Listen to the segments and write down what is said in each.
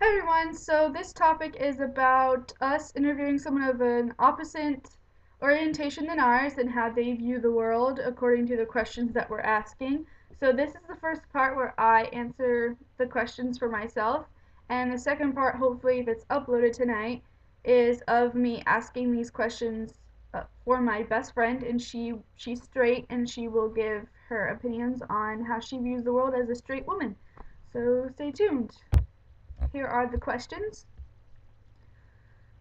Hi everyone, so this topic is about us interviewing someone of an opposite orientation than ours and how they view the world according to the questions that we're asking. So this is the first part where I answer the questions for myself, and the second part, hopefully if it's uploaded tonight, is of me asking these questions for my best friend, and she's straight and she will give her opinions on how she views the world as a straight woman. So stay tuned. Here are the questions.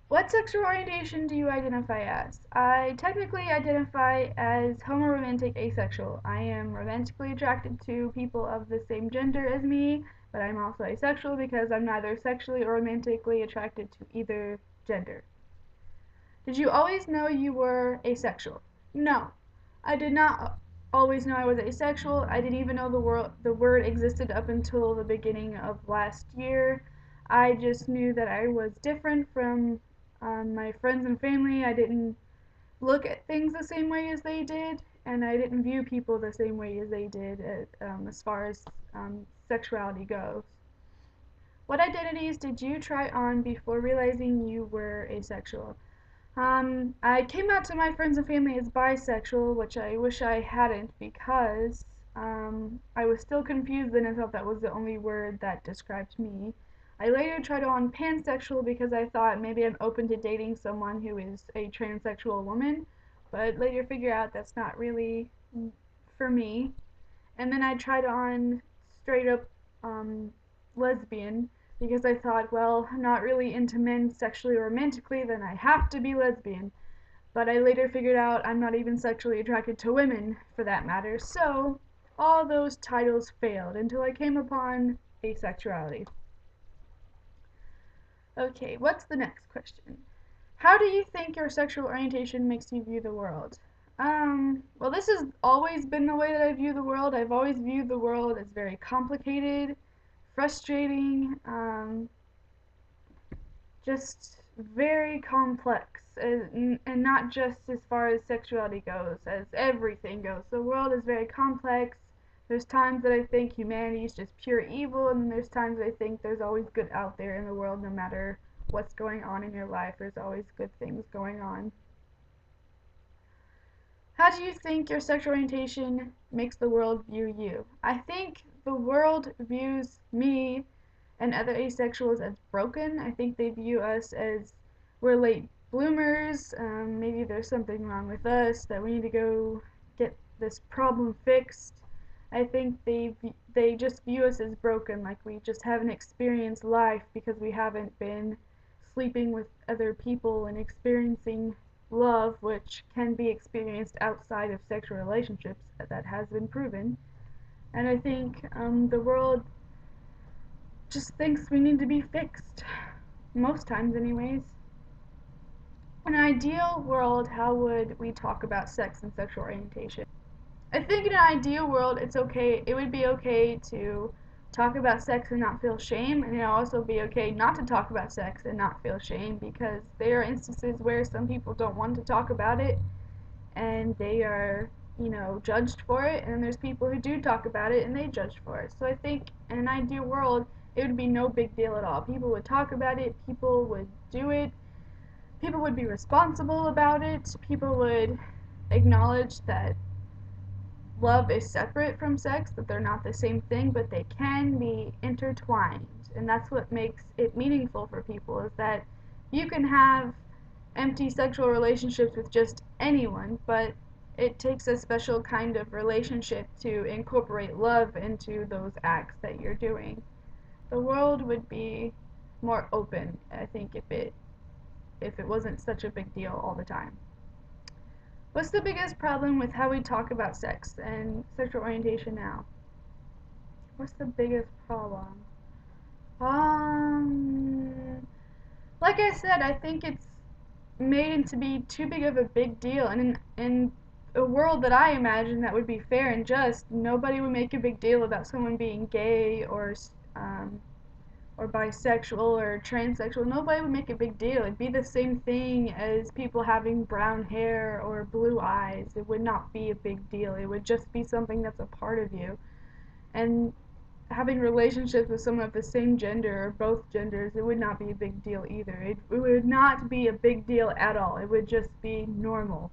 What sexual orientation do you identify as? I technically identify as homoromantic asexual. I am romantically attracted to people of the same gender as me, but I'm also asexual because I'm neither sexually or romantically attracted to either gender. Did you always know you were asexual? No. I did not always know I was asexual. I didn't even know the word existed up until the beginning of last year. I just knew that I was different from my friends and family. I didn't look at things the same way as they did, and I didn't view people the same way as they did as far as sexuality goes. What identities did you try on before realizing you were asexual? I came out to my friends and family as bisexual, which I wish I hadn't because I was still confused and I thought that was the only word that described me. I later tried on pansexual because I thought maybe I'm open to dating someone who is a transsexual woman, but later figured out that's not really for me. And then I tried on straight up um, lesbian because I thought, well, I'm not really into men sexually or romantically, then I have to be lesbian. But I later figured out I'm not even sexually attracted to women, for that matter, so all those titles failed until I came upon asexuality. Okay, what's the next question? How do you think your sexual orientation makes you view the world? Well, this has always been the way that I view the world. I've always viewed the world as very complicated, frustrating, just very complex, and not just as far as sexuality goes, as everything goes. The world is very complex. There's times that I think humanity is just pure evil, and then there's times I think there's always good out there in the world, no matter what's going on in your life. There's always good things going on. How do you think your sexual orientation makes the world view you? I think the world views me and other asexuals as broken. I think they view us as we're late bloomers. Maybe there's something wrong with us that we need to go get this problem fixed. I think they just view us as broken, like we just haven't experienced life because we haven't been sleeping with other people and experiencing love, which can be experienced outside of sexual relationships. That has been proven. And I think the world just thinks we need to be fixed. Most times, anyways. In an ideal world, how would we talk about sex and sexual orientation? I think in an ideal world, it would be okay to talk about sex and not feel shame, and it would also be okay not to talk about sex and not feel shame because there are instances where some people don't want to talk about it and they are, judged for it, and there's people who do talk about it and they judged for it. So I think in an ideal world, it would be no big deal at all. People would talk about it, people would do it, people would be responsible about it, people would acknowledge that love is separate from sex, that they're not the same thing, but they can be intertwined. And that's what makes it meaningful for people is that you can have empty sexual relationships with just anyone, but it takes a special kind of relationship to incorporate love into those acts that you're doing. The world would be more open, I think, if it wasn't such a big deal all the time. What's the biggest problem with how we talk about sex and sexual orientation now? What's the biggest problem? Um, like I said, I think it's made to be too big of a big deal, and in a world that I imagine that would be fair and just, nobody would make a big deal about someone being gay um, or bisexual or transsexual. Nobody would make a big deal. It'd be the same thing as people having brown hair or blue eyes. It would not be a big deal. It would just be something that's a part of you. And having relationships with someone of the same gender or both genders, it would not be a big deal either. It would not be a big deal at all. It would just be normal.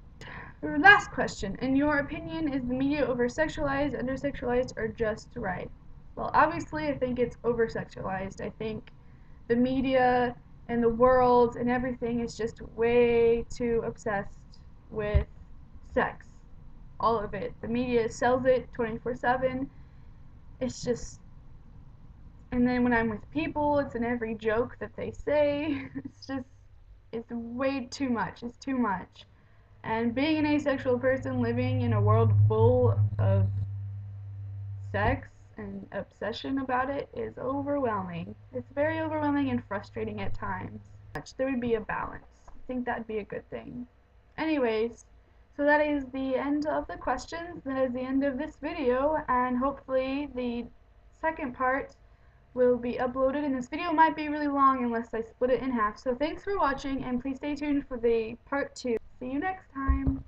Last question. In your opinion, is the media over-sexualized, under-sexualized, or just right? Well, obviously, I think it's over-sexualized. I think the media and the world and everything is just way too obsessed with sex. All of it. The media sells it 24/7. It's just, and then when I'm with people, it's in every joke that they say. It's just, it's way too much. It's too much. And being an asexual person living in a world full of sex and obsession about it is overwhelming. It's very overwhelming and frustrating at times. There would be a balance. I think that'd be a good thing. Anyways, so that is the end of the questions. That is the end of this video, and hopefully the second part will be uploaded, and this video might be really long unless I split it in half. So thanks for watching, and please stay tuned for the part 2. See you next time.